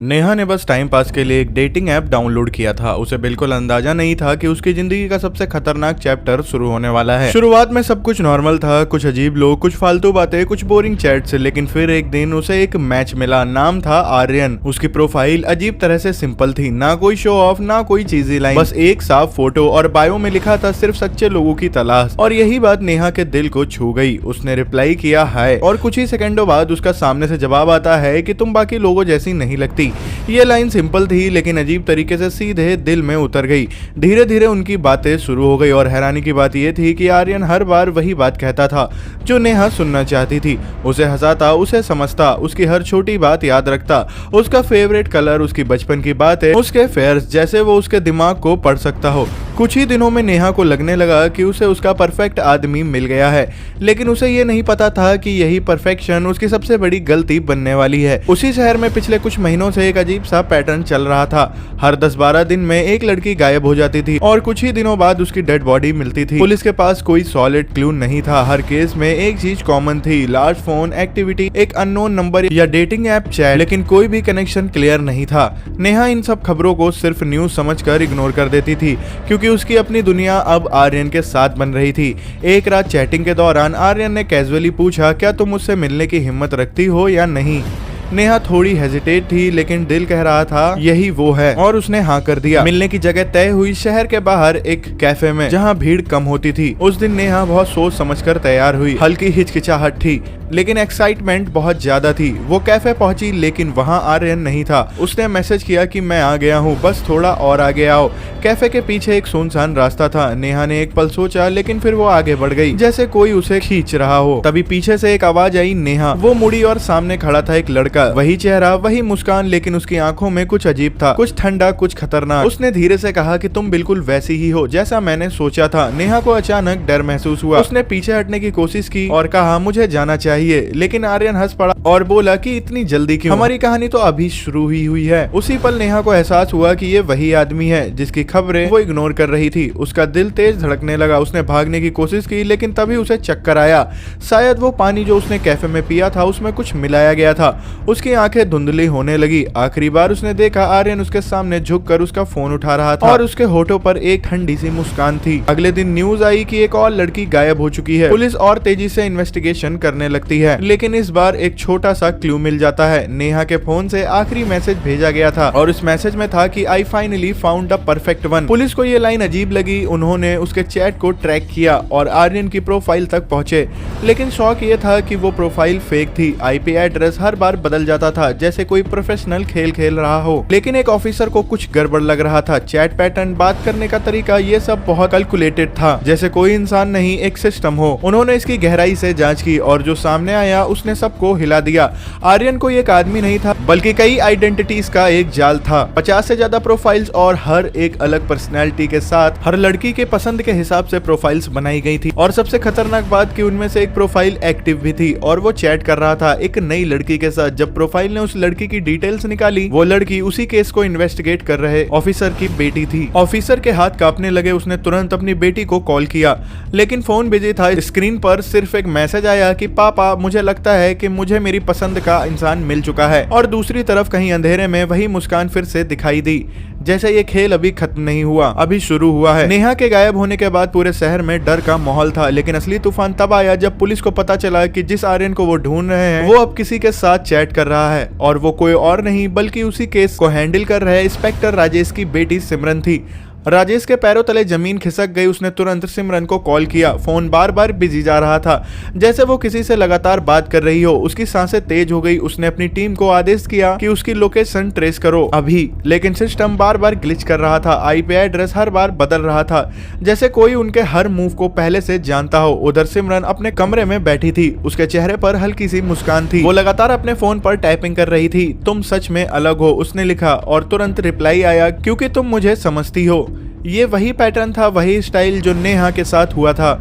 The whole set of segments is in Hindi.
नेहा ने बस टाइम पास के लिए एक डेटिंग ऐप डाउनलोड किया था। उसे बिल्कुल अंदाजा नहीं था कि उसकी जिंदगी का सबसे खतरनाक चैप्टर शुरू होने वाला है। शुरुआत में सब कुछ नॉर्मल था, कुछ अजीब लोग, कुछ फालतू बातें, कुछ बोरिंग चैट्स, लेकिन फिर एक दिन उसे एक मैच मिला। नाम था आर्यन। उसकी प्रोफाइल अजीब तरह से सिंपल थी, ना कोई शो ऑफ, ना कोई चीजी लाइन, बस एक साफ फोटो और बायो में लिखा था सिर्फ सच्चे लोगों की तलाश। और यही बात नेहा के दिल को छू गई। उसने रिप्लाई किया हाय, और कुछ ही सेकंडों बाद उसका सामने से जवाब आता है कि तुम बाकी लोगों जैसी नहीं लगती। ये लाइन सिंपल थी लेकिन अजीब तरीके से सीधे दिल में उतर गई। धीरे धीरे उनकी बातें शुरू हो गई और हैरानी की बात यह थी कि आर्यन हर बार वही बात कहता था जो नेहा सुनना चाहती थी। उसे हंसाता, उसे समझता, उसकी हर छोटी बात याद रखता, उसका फेवरेट कलर, उसकी बचपन की बातें, उसके फेयर्स, जैसे वो उसके दिमाग को पढ़ सकता हो। कुछ ही दिनों में नेहा को लगने लगा कि उसे उसका परफेक्ट आदमी मिल गया है, लेकिन उसे ये नहीं पता था कि यही परफेक्शन उसकी सबसे बड़ी गलती बनने वाली है। उसी शहर में पिछले कुछ महीनों से एक अजीब सा पैटर्न चल रहा था। हर 10-12 दिन में एक लड़की गायब हो जाती थी और कुछ ही दिनों बाद उसकी डेड बॉडी मिलती थी। पुलिस के पास कोई सॉलिड क्लू नहीं था। हर केस में एक चीज कॉमन थी, लार्ज फोन एक्टिविटी, एक अननोन नंबर या डेटिंग ऐप चैट, लेकिन कोई भी कनेक्शन क्लियर नहीं था। नेहा इन सब खबरों को सिर्फ न्यूज समझकर इग्नोर कर देती थी, क्योंकि उसकी अपनी दुनिया अब आर्यन के साथ बन रही थी। एक रात चैटिंग के दौरान आर्यन ने कैजुअली पूछा, क्या तुम मुझसे मिलने की हिम्मत रखती हो या नहीं। नेहा थोड़ी हेजिटेट थी, लेकिन दिल कह रहा था यही वो है, और उसने हाँ कर दिया। मिलने की जगह तय हुई शहर के बाहर एक कैफे में, जहाँ भीड़ कम होती थी। उस दिन नेहा बहुत सोच समझकर तैयार हुई। हल्की हिचकिचाहट थी, लेकिन एक्साइटमेंट बहुत ज्यादा थी। वो कैफे पहुंची, लेकिन वहां आर्यन नहीं था। उसने मैसेज किया कि मैं आ गया हूँ, बस थोड़ा और आगे आओ। कैफे के पीछे एक सुनसान रास्ता था। नेहा ने एक पल सोचा, लेकिन फिर वो आगे बढ़ गई, जैसे कोई उसे खींच रहा हो। तभी पीछे से एक आवाज आई, नेहा। वो मुड़ी और सामने खड़ा था एक लड़का। वही चेहरा, वही मुस्कान, लेकिन उसकी आंखों में कुछ अजीब था, कुछ ठंडा, कुछ खतरनाक। उसने धीरे से कहा कि तुम बिल्कुल वैसी ही हो जैसा मैंने सोचा था। नेहा को अचानक डर महसूस हुआ। उसने पीछे हटने की कोशिश की और कहा, मुझे जाना चाहिए, लेकिन आर्यन हंस पड़ा और बोला कि इतनी जल्दी क्यों, हमारी कहानी तो अभी शुरू ही हुई है। उसी पल नेहा को एहसास हुआ कि ये वही आदमी है जिसकी खबरें वो इग्नोर कर रही थी। उसका दिल तेज धड़कने लगा। उसने भागने की कोशिश की, लेकिन तभी उसे चक्कर आया। शायद वो पानी जो उसने कैफे में पिया था उसमें कुछ मिलाया गया था। उसकी आंखें धुंधली होने लगी। आखिरी बार उसने देखा, आर्यन उसके सामने झुककर उसका फोन उठा रहा था और उसके होठों पर एक ठंडी सी मुस्कान थी। अगले दिन न्यूज आई कि एक और लड़की गायब हो चुकी है। पुलिस और तेजी से इन्वेस्टिगेशन करने लगती है, लेकिन इस बार एक छोटा सा क्लू मिल जाता है। नेहा के फोन से आखिरी मैसेज भेजा गया था और उस मैसेज में था कि I finally found the perfect one. Police को ये लाइन अजीब लगी। उन्होंने उसके चैट को ट्रैक किया और आर्यन की प्रोफाइल तक पहुंचे, लेकिन शौक ये था कि वो प्रोफाइल फेक थी। आईपी एड्रेस हर बार बदल जाता था, जैसे कोई प्रोफेशनल खेल खेल रहा हो। लेकिन एक ऑफिसर को कुछ गड़बड़ लग रहा था। चैट पैटर्न, बात करने का तरीका, ये सब बहुत कैलकुलेटेड था, जैसे कोई इंसान नहीं एक सिस्टम हो। उन्होंने इसकी गहराई से जांच की और जो सामने आया उसने सबको हिला दिया। आर्यन कोई एक आदमी नहीं था, बल्कि कई आइडेंटिटीज का एक जाल था। 50 से ज्यादा प्रोफाइल्स और हर एक अलग पर्सनैलिटी के साथ। हर लड़की के पसंद के हिसाब से प्रोफाइल्स बनाई गई थी और सबसे खतरनाक बात कि उनमें से एक प्रोफाइल एक्टिव भी थी और वो चैट कर रहा था एक नई लड़की के साथ। जब प्रोफाइल ने उस लड़की की डिटेल्स निकाली, वो लड़की उसी केस को इन्वेस्टिगेट कर रहे ऑफिसर की बेटी थी। ऑफिसर के हाथ कांपने लगे। उसने तुरंत अपनी बेटी को कॉल किया, लेकिन फोन बिजी था। स्क्रीन पर सिर्फ एक मैसेज आया कि पापा, मुझे लगता है कि मुझे मेरी पसंद का इंसान मिल चुका है। और दूसरी तरफ कहीं अंधेरे में वही मुस्कान फिर से दिखाई दी, जैसे ये खेल अभी खत्म नहीं हुआ, अभी शुरू हुआ है। नेहा के गायब होने के बाद पूरे शहर में डर का माहौल था, लेकिन असली तूफान तब आया जब पुलिस को पता चला कि जिस आर्यन को वो ढूंढ रहे हैं वो अब किसी के साथ चैट कर रहा है, और वो कोई और नहीं बल्कि उसी केस को हैंडल कर रहे इंस्पेक्टर राजेश की बेटी सिमरन थी। राजेश के पैरों तले जमीन खिसक गई। उसने तुरंत सिमरन को कॉल किया। फोन बार बार बिजी जा रहा था, जैसे वो किसी से लगातार बात कर रही हो। उसकी सांसें तेज हो गई। उसने अपनी टीम को आदेश किया कि उसकी लोकेशन ट्रेस करो अभी, लेकिन सिस्टम बार बार ग्लिच कर रहा था। आईपी एड्रेस हर बार बदल रहा था, जैसे कोई उनके हर मूव को पहले से जानता हो। उधर सिमरन अपने कमरे में बैठी थी। उसके चेहरे पर हल्की सी मुस्कान थी। वो लगातार अपने फोन पर टाइपिंग कर रही थी। तुम सच में अलग हो, उसने लिखा, और तुरंत रिप्लाई आया, क्योंकि तुम मुझे समझती हो। ये वही पैटर्न था, वही स्टाइल जो नेहा के साथ हुआ था।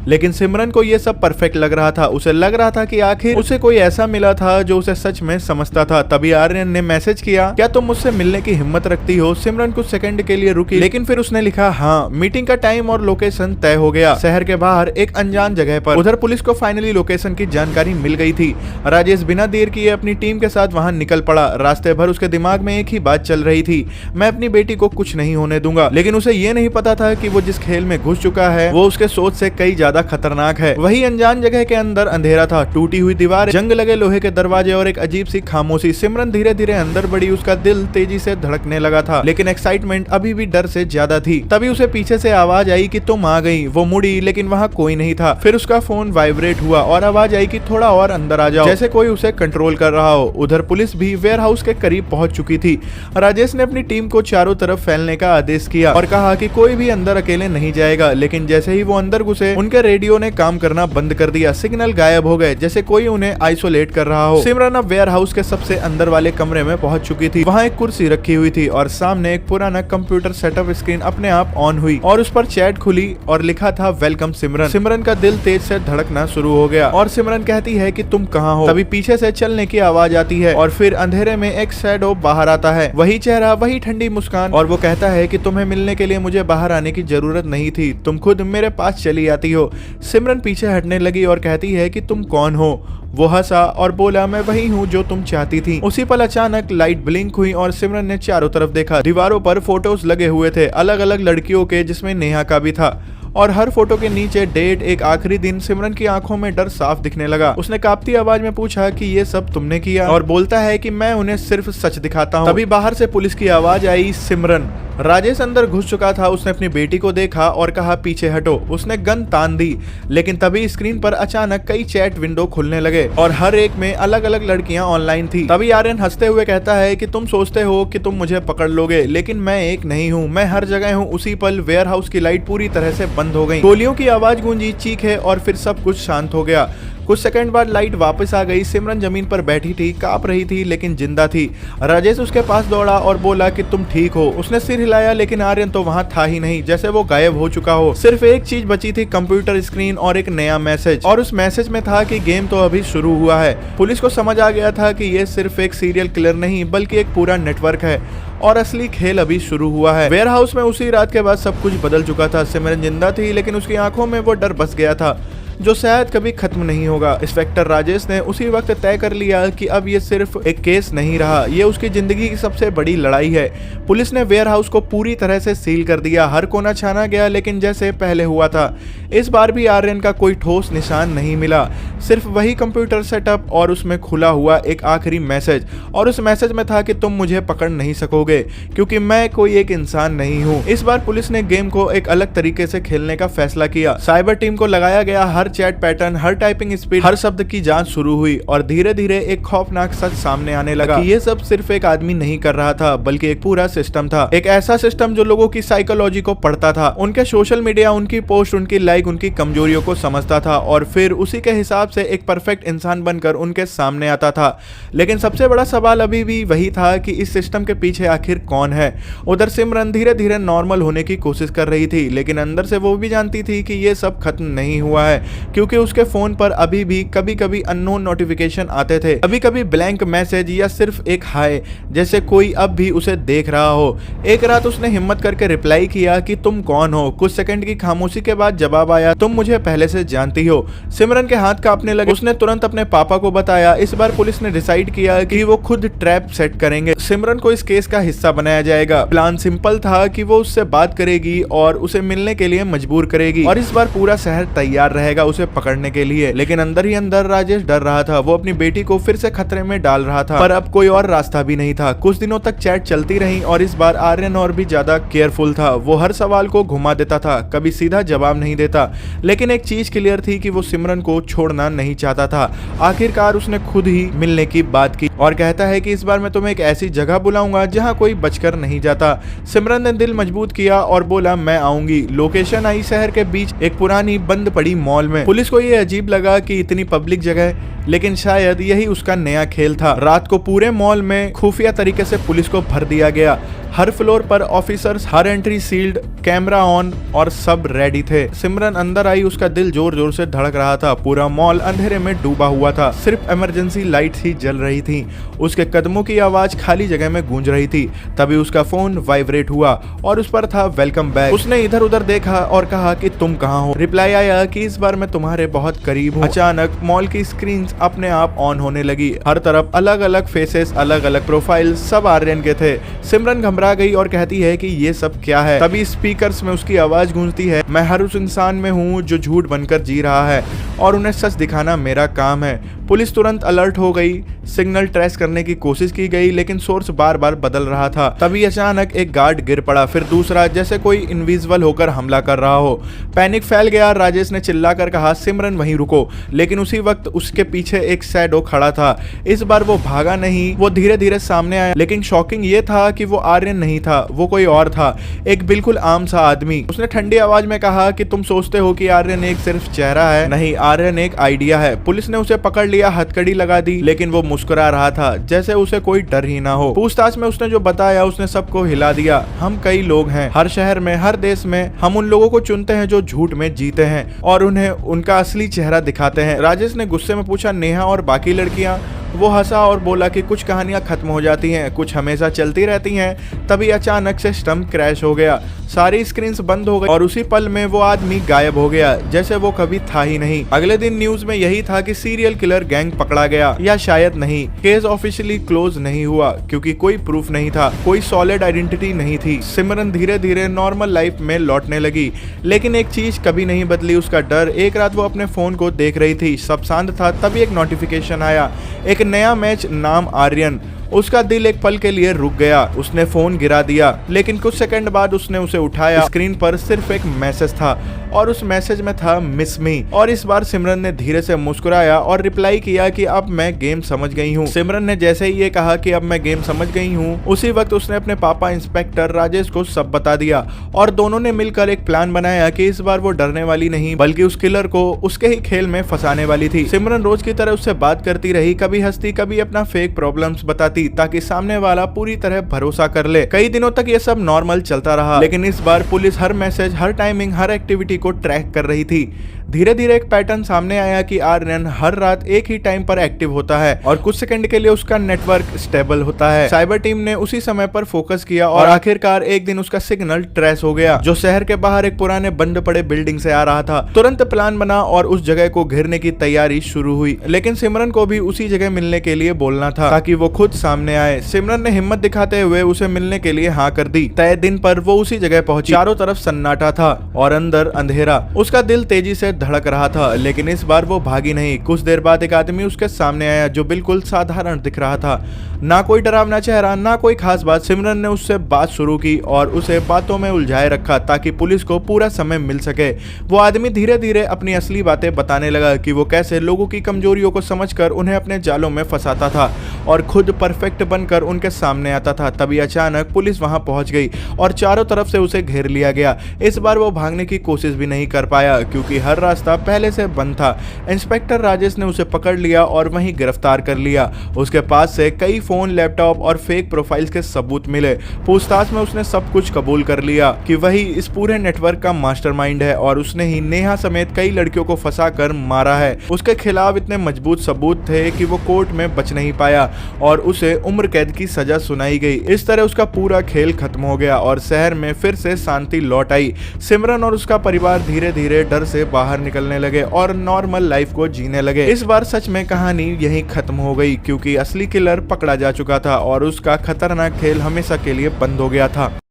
लेकिन सिमरन को ये सब परफेक्ट लग रहा था। उसे लग रहा था कि आखिर उसे कोई ऐसा मिला था जो उसे सच में समझता था। तभी आर्यन ने मैसेज किया, क्या तुम मुझसे मिलने की हिम्मत रखती हो? सिमरन कुछ सेकंड के लिए रुकी, लेकिन फिर उसने लिखा हाँ। मीटिंग का टाइम और लोकेशन तय हो गया, शहर के बाहर एक अनजान जगह पर। उधर पुलिस को फाइनली लोकेशन की जानकारी मिल गई थी। राजेश बिना देर किए अपनी टीम के साथ वहां निकल पड़ा। रास्ते भर उसके दिमाग में एक ही बात चल रही थी, मैं अपनी बेटी को कुछ नहीं होने दूंगा। लेकिन उसे ये नहीं पता था कि वो जिस खेल में घुस चुका है वो उसके सोच से कई ज्यादा खतरनाक है। वही अनजान जगह के अंदर अंधेरा था, टूटी हुई दीवार, जंग लगे लोहे के दरवाजे और एक अजीब सी खामोशी। सिमरन धीरे धीरे अंदर बढ़ी, उसका दिल तेजी से धड़कने लगा था, लेकिन एक्साइटमेंट अभी भी डर से ज्यादा थी। तभी उसे पीछे से आवाज आई कि तुम आ गई। वो मुड़ी, लेकिन वहाँ कोई नहीं था। फिर उसका फोन वाइब्रेट हुआ और आवाज आई कि थोड़ा और अंदर आ जाओ, जैसे कोई उसे कंट्रोल कर रहा हो। उधर पुलिस भी वेयर हाउस के करीब पहुंच चुकी थी। राजेश ने अपनी टीम को चारों तरफ फैलने का आदेश किया और कहा कि कोई भी अंदर अकेले नहीं जाएगा। लेकिन जैसे ही वो अंदर घुसे, उनके रेडियो ने काम करना बंद कर दिया। सिग्नल गायब हो गए, जैसे कोई उन्हें आइसोलेट कर रहा हो। सिमरन अब वेयर हाउस के सबसे अंदर वाले कमरे में पहुंच चुकी थी। वहाँ एक कुर्सी रखी हुई थी और सामने एक पुराना कंप्यूटर सेटअप स्क्रीन अपने आप ऑन हुई और उस पर चैट खुली और लिखा था वेलकम सिमरन। सिमरन का दिल तेज से धड़कना शुरू हो गया और सिमरन कहती है कि तुम कहाँ हो। तभी पीछे से चलने की आवाज आती है और फिर अंधेरे में एक शैडो बाहर आता है। वही चेहरा, वही ठंडी मुस्कान, और वो कहता है कि तुम्हें मिलने के लिए मुझे बाहर आने की जरूरत नहीं थी, तुम खुद मेरे पास चली आती हो। सिमरन पीछे हटने लगी और कहती है कि तुम कौन हो? वो हंसा और बोला, मैं वही हूँ जो तुम चाहती थी। उसी पल अचानक लाइट ब्लिंक हुई और सिमरन ने चारों तरफ देखा। दीवारों पर फोटोज लगे हुए थे, अलग अलग लड़कियों के, जिसमें नेहा का भी था, और हर फोटो के नीचे डेट, एक आखिरी दिन। सिमरन की आंखों में डर साफ दिखने लगा। उसने कांपती आवाज में पूछा कि ये सब तुमने किया? और बोलता है कि मैं उन्हें सिर्फ सच दिखाता हूँ। तभी बाहर से पुलिस की आवाज आई, सिमरन। राजेश अंदर घुस चुका था। उसने अपनी बेटी को देखा और कहा पीछे हटो। उसने गन तान दी, लेकिन तभी स्क्रीन पर अचानक कई चैट विंडो खुलने लगे और हर एक में अलग अलग लड़कियां ऑनलाइन थी। तभी आर्यन हंसते हुए कहता है कि तुम सोचते हो कि तुम मुझे पकड़ लोगे, लेकिन मैं एक नहीं हूँ, मैं हर जगह हूँ। उसी पल वेयर हाउस की लाइट पूरी तरह से बंद हो गई, गोलियों की आवाज गूंजी, चीखे, और फिर सब कुछ शांत हो गया। कुछ सेकंड बाद लाइट वापस आ गई। सिमरन जमीन पर बैठी थी, कांप रही थी, लेकिन जिंदा थी। राजेश उसके पास दौड़ा और बोला कि तुम ठीक हो। उसने सिर हिलाया, लेकिन आर्यन तो वहां था ही नहीं, जैसे वो गायब हो चुका हो। सिर्फ एक चीज बची थी, कंप्यूटर स्क्रीन और एक नया मैसेज, और उस मैसेज में था कि गेम तो अभी शुरू हुआ है। पुलिस को समझ आ गया था कि ये सिर्फ एक सीरियल किलर नहीं, बल्कि एक पूरा नेटवर्क है और असली खेल अभी शुरू हुआ है। वेयर हाउस में उसी रात के बाद सब कुछ बदल चुका था। सिमरन जिंदा थी, लेकिन उसकी आंखों में वो डर बस गया था जो शायद कभी खत्म नहीं होगा। इंस्पेक्टर राजेश ने उसी वक्त तय कर लिया कि अब ये सिर्फ एक केस नहीं रहा, ये उसकी जिंदगी की सबसे बड़ी लड़ाई है। पुलिस ने वेयर हाउस को पूरी तरह से सील कर दिया, हर कोना छाना गया, लेकिन जैसे पहले हुआ था इस बार भी आर्यन का कोई ठोस निशान नहीं मिला। सिर्फ वही कंप्यूटर सेटअप और उसमें खुला हुआ एक आखिरी मैसेज, और उस मैसेज में था कि तुम मुझे पकड़ नहीं सकोगे क्योंकि मैं कोई एक इंसान नहीं हूँ। इस बार पुलिस ने गेम को एक अलग तरीके से खेलने का फैसला किया। साइबर टीम को लगाया गया, हर चैट पैटर्न, हर टाइपिंग स्पीड, हर शब्द की जांच शुरू हुई और धीरे धीरे एक खौफनाक सच सामने आने लगा कि ये सब सिर्फ एक आदमी नहीं कर रहा था, बल्कि एक पूरा सिस्टम था। एक ऐसा सिस्टम जो लोगों की साइकोलॉजी को पढ़ता था, उनके सोशल मीडिया, उनकी पोस्ट, उनकी लाइक, उनकी कमजोरियों को समझता था और फिर उसी के हिसाब से एक परफेक्ट इंसान बनकर उनके सामने आता था। लेकिन सबसे बड़ा सवाल अभी भी वही था कि इस सिस्टम के पीछे आखिर कौन है। उधर सिमरन धीरे धीरे नॉर्मल होने की कोशिश कर रही थी, लेकिन अंदर से वो भी जानती थी कि ये सब खत्म नहीं हुआ है, क्योंकि उसके फोन पर अभी भी कभी कभी अननोन नोटिफिकेशन आते थे, कभी कभी ब्लैंक मैसेज या सिर्फ एक हाय, जैसे कोई अब भी उसे देख रहा हो। एक रात उसने हिम्मत करके रिप्लाई किया कि तुम कौन हो। कुछ सेकंड की खामोशी के बाद जवाब आया, तुम मुझे पहले से जानती हो। सिमरन के हाथ कांपने लगे। उसने तुरंत अपने पापा को बताया। इस बार पुलिस ने डिसाइड किया कि वो खुद ट्रैप सेट करेंगे, सिमरन को इस केस का हिस्सा बनाया जाएगा। प्लान सिंपल था कि वो उससे बात करेगी और उसे मिलने के लिए मजबूर करेगी, और इस बार पूरा शहर तैयार रहेगा उसे पकड़ने के लिए। लेकिन अंदर ही अंदर राजेश डर रहा था, वो अपनी बेटी को फिर से खतरे में डाल रहा था, पर अब कोई और रास्ता भी नहीं था। कुछ दिनों तक चैट चलती रही और इस बार आर्यन और भी ज्यादा केयरफुल था। वो हर सवाल को घुमा देता था, कभी सीधा जवाब नहीं देता, लेकिन एक चीज क्लियर थी कि वो सिमरन को छोड़ना नहीं चाहता था। आखिरकार उसने खुद ही मिलने की बात की और कहता है कि इस बार मैं तुम्हें एक ऐसी जगह बुलाऊंगा जहां कोई बचकर नहीं जाता। सिमरन ने दिल मजबूत किया और बोला मैं आऊंगी। लोकेशन आई शहर के बीच एक पुरानी बंद पड़ी मॉल में। पुलिस को ये अजीब लगा कि इतनी पब्लिक जगह, लेकिन शायद यही उसका नया खेल था। रात को पूरे मॉल में खुफिया तरीके से पुलिस को भर दिया गया। हर फ्लोर पर ऑफिसर्स, हर एंट्री सील्ड, कैमरा ऑन और सब रेडी थे। सिमरन अंदर आई, उसका दिल जोर जोर से धड़क रहा था। पूरा मॉल अंधेरे में डूबा हुआ था, सिर्फ इमरजेंसी लाइट्स ही जल रही थी। उसके कदमों की आवाज खाली जगह में गूंज रही थी। तभी उसका फोन वाइब्रेट हुआ और उस पर था वेलकम बैक। उसने इधर उधर देखा और कहा कि तुम कहाँ हो। रिप्लाई आया कि इस बार मैं तुम्हारे बहुत करीब हूँ। अचानक मॉल की स्क्रीन अपने आप ऑन होने लगी। हर तरफ अलग अलग फेसेस, अलग अलग प्रोफाइल, सब आर्यन के थे। सिमरन घबरा गई और कहती है कि ये सब क्या है। तभी स्पीकर्स में उसकी आवाज गूंजती है, मैं हर उस इंसान में हूँ जो झूठ बनकर जी रहा है और उन्हें सच दिखाना मेरा काम है। पुलिस तुरंत अलर्ट हो गई। सिग्नल ट्रेस करने की कोशिश की गई लेकिन सोर्स बार बार बदल रहा था। तभी अचानक एक गार्ड गिर पड़ा, फिर दूसरा, जैसे कोई इनविजिबल होकर हमला कर रहा हो। पैनिक फैल गया। राजेश ने चिल्लाकर कहा, सिमरन वहीं रुको। लेकिन उसी वक्त उसके पीछे एक शैडो खड़ा था। इस बार वो भागा नहीं, वो धीरे धीरे सामने आया। लेकिन शॉकिंग ये था कि वो आर्यन नहीं था, वो कोई और था, एक बिल्कुल आम सा आदमी। उसने ठंडी आवाज में कहा कि तुम सोचते हो कि आर्यन एक सिर्फ चेहरा है, नहीं, आर्यन एक आइडिया है। पुलिस ने उसे पकड़ लिया, हथकड़ी लगा दी, लेकिन वो मुस्कुरा रहा था जैसे उसे कोई डर ही ना हो। पूछताछ में उसने जो बताया उसने सबको हिला दिया। हम कई लोग हैं, हर शहर में, हर देश में। हम उन लोगों को चुनते हैं जो झूठ में जीते हैं और उन्हें उनका असली चेहरा दिखाते हैं। राजेश ने गुस्से में पूछा, नेहा और बाकी लड़कियां? वो हंसा और बोला कि कुछ कहानियां खत्म हो जाती हैं, कुछ हमेशा चलती रहती हैं। तभी अचानक से सिस्टम क्रैश हो गया, सारी स्क्रीन्स बंद हो गई और उसी पल में वो आदमी गायब हो गया, जैसे वो कभी था ही नहीं। अगले दिन न्यूज में यही था कि सीरियल किलर गैंग पकड़ा गया, या शायद नहीं। केस ऑफिशियली क्लोज नहीं हुआ क्योंकि कोई प्रूफ नहीं था, कोई सॉलिड आइडेंटिटी नहीं थी। सिमरन धीरे धीरे नॉर्मल लाइफ में लौटने लगी, लेकिन एक चीज कभी नहीं बदली, उसका डर। एक रात वो अपने फोन को देख रही थी, सब शांत था, तभी एक नोटिफिकेशन आया, एक नया मैच, नाम आर्यन। उसका दिल एक पल के लिए रुक गया। उसने फोन गिरा दिया, लेकिन कुछ सेकंड बाद उसने उसे उठाया। स्क्रीन पर सिर्फ एक मैसेज था और उस मैसेज में था मिस मी। और इस बार सिमरन ने धीरे से मुस्कुराया और रिप्लाई किया कि अब मैं गेम समझ गई हूँ। सिमरन ने जैसे ही ये कहा कि अब मैं गेम समझ गई हूँ, उसी वक्त उसने अपने पापा इंस्पेक्टर राजेश को सब बता दिया और दोनों ने मिलकर एक प्लान बनाया कि इस बार वो डरने वाली नहीं, बल्कि उस किलर को उसके ही खेल में फंसाने वाली थी। सिमरन रोज की तरह उससे बात करती रही, कभी हंसती, कभी अपना फेक प्रॉब्लम्स बताती, ताकि सामने वाला पूरी तरह भरोसा कर ले। कई दिनों तक ये सब नॉर्मल चलता रहा, लेकिन इस बार पुलिस हर मैसेज, हर टाइमिंग, हर एक्टिविटी को ट्रैक कर रही थी। धीरे धीरे एक पैटर्न सामने आया कि आर्यन हर रात एक ही टाइम पर एक्टिव होता है और कुछ सेकंड के लिए उसका नेटवर्क स्टेबल होता है। साइबर टीम ने उसी समय पर फोकस किया और आखिरकार एक दिन उसका सिग्नल ट्रेस हो गया, जो शहर के बाहर एक पुराने बंद पड़े बिल्डिंग से आ रहा था। तुरंत प्लान बना और उस जगह को घेरने की तैयारी शुरू हुई, लेकिन सिमरन को भी उसी जगह मिलने के लिए बोलना था ताकि वो खुद सामने आए। सिमरन ने हिम्मत दिखाते हुए उसे मिलने के लिए हाँ कर दी। तय दिन पर वो उसी जगह पहुंची। चारों तरफ सन्नाटा था और अंदर अंधेरा। उसका दिल तेजी से धड़क रहा था, लेकिन इस बार वो भागी नहीं। कुछ देर बाद एक आदमी उसके सामने आया जो बिल्कुल साधारण दिख रहा था, ना कोई डरावना चेहरा, ना कोई खास बात। सिमरन ने उससे बात शुरू की और उसे बातों में उलझाए रखा ताकि पुलिस को पूरा समय मिल सके। वो आदमी धीरे धीरे अपनी असली बातें बताने लगा कि वो कैसे लोगों की कमजोरियों को समझकर उन्हें अपने जालों में फंसाता था और खुद परफेक्ट बनकर उनके सामने आता था। तभी अचानक पुलिस वहां पहुंच गई और चारों तरफ से उसे घेर लिया गया। इस बार वो भागने की कोशिश भी नहीं कर पाया क्योंकि हर रास्ता पहले से बंद था। इंस्पेक्टर राजेश ने उसे पकड़ लिया और वहीं गिरफ्तार कर लिया। उसके पास से कई फोन, लैपटॉप और फेक प्रोफाइल्स के सबूत मिले। पूछताछ में उसने सब कुछ कबूल कर लिया कि वही इस पूरे नेटवर्क का मास्टरमाइंड है और उसने ही नेहा समेत कई लड़कियों को फंसा कर मारा है। उसके खिलाफ इतने मजबूत सबूत थे कि वो कोर्ट में बच नहीं पाया और उसे उम्र कैद की सजा सुनाई गई। इस तरह उसका पूरा खेल खत्म हो गया और शहर में फिर से शांति लौट आई। सिमरन और उसका परिवार धीरे धीरे डर से बाहर निकलने लगे और नॉर्मल लाइफ को जीने लगे। इस बार सच में कहानी यहीं खत्म हो गई क्योंकि असली किलर पकड़ा जा चुका था और उसका खतरनाक खेल हमेशा के लिए बंद हो गया था।